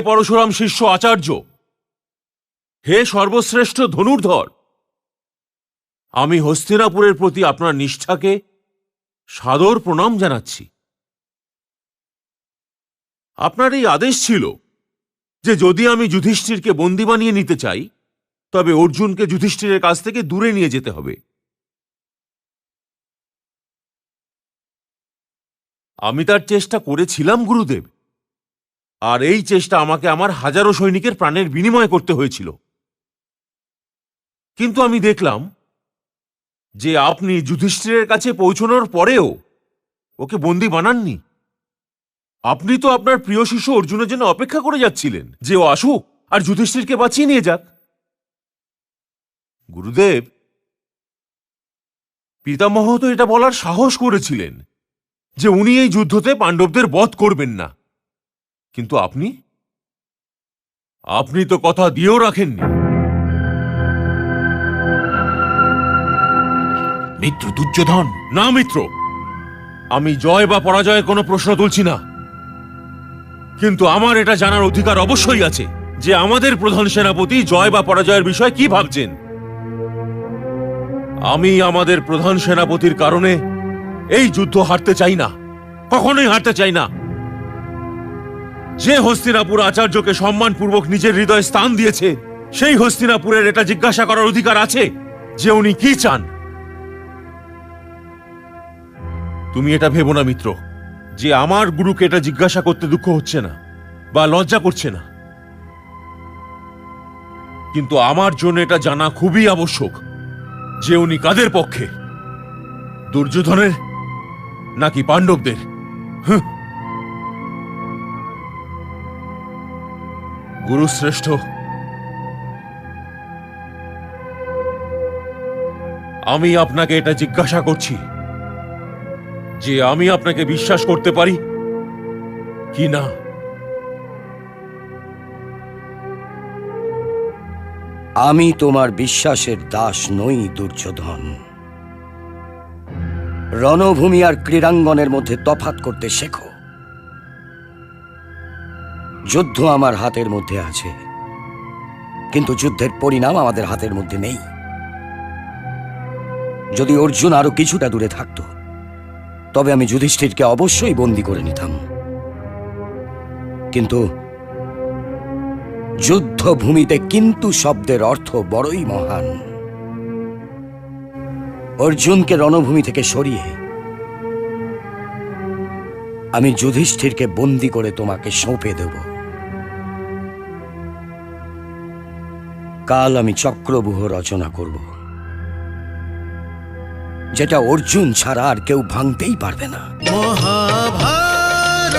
পরশুরাম শিষ্য আচার্য, হে সর্বশ্রেষ্ঠ ধনুর্ধর, আমি হস্তিনাপুরের প্রতি আপনার নিষ্ঠাকে সাদর প্রণাম জানাচ্ছি। আপনার এই আদেশ ছিল যে যদি আমি যুধিষ্ঠিরকে বন্দী বানিয়ে নিতে চাই তবে অর্জুনকে যুধিষ্ঠিরের কাছ থেকে দূরে নিয়ে যেতে হবে। আমি তার চেষ্টা করেছিলাম গুরুদেব, আর এই চেষ্টা আমাকে আমার হাজারো সৈনিকের প্রাণের বিনিময় করতে হয়েছিল। কিন্তু আমি দেখলাম যে আপনি যুধিষ্ঠিরের কাছে পৌঁছানোর পরেও ওকে বন্দী বানাননি। আপনি তো আপনার প্রিয় শিষ্য অর্জুনের জন্য অপেক্ষা করে যাচ্ছিলেন যে ও আসুক আর যুধিষ্ঠিরকে বাঁচিয়ে নিয়ে যাক। গুরুদেব, পিতামহ তো এটা বলার সাহস করেছিলেন যে উনি এই যুদ্ধতে পাণ্ডবদের বধ করবেন না, কিন্তু আপনি তো কথা দিয়েও রাখেননি। মিত্র দুর্যোধন। না মিত্র, আমি জয় বা পরাজয়ের কোনো প্রশ্ন তুলছি না, কিন্তু আমার এটা জানার অধিকার অবশ্যই আছে যে আমাদের প্রধান সেনাপতি জয় বা পরাজয়ের বিষয়ে কি ভাবছেন। আমি আমাদের প্রধান সেনাপতির কারণে এই যুদ্ধ হারতে চাই না, কখনোই হারতে চাই না। যে হস্তিনাপুর আচার্যকে সম্মানপূর্বক নিজের হৃদয়ে স্থান দিয়েছে সেই হস্তিনাপুরের এটা জিজ্ঞাসা করার অধিকার আছে যে উনি কি চান। তুমি এটা ভেবো না মিত্র যে আমার গুরুকে এটা জিজ্ঞাসা করতে দুঃখ হচ্ছে না বা লজ্জা করছে না, কিন্তু আমার জন্য এটা জানা খুবই আবশ্যক যে উনি কাদের পক্ষে, দুর্যোধনের নাকি পাণ্ডবদের। গুরুশ্রেষ্ঠ, আমি আপনাকে এটা জিজ্ঞাসা করছি যে আমি আপনাকে বিশ্বাস করতে পারি কি না। আমি তোমার বিশ্বাসের দাস নই দুর্যোধন। রণভূমি আর ক্রীড়াঙ্গনের মধ্যে তফাৎ করতে শেখো। যুদ্ধ আমার হাতের মধ্যে আছে, কিন্তু যুদ্ধের পরিণাম আমাদের হাতের মধ্যে নেই। যদি অর্জুন আরো কিছুটা দূরে থাকতো তবে আমি যুধিষ্ঠিরকে অবশ্যই বন্দী করে নিতাম, কিন্তু যুদ্ধভূমিতে কিন্তু শব্দের অর্থ বড়ই মহান। অর্জুনকে রণভূমি থেকে সরিয়ে আমি যুধিষ্ঠিরকে বন্দী করে তোমাকে সঁপে দেব। কাল আমি চক্রব্যূহ রচনা করব, যেটা অর্জুন ছাড়া আর কেউ ভাঙতেই পারবে না। মহাভারত।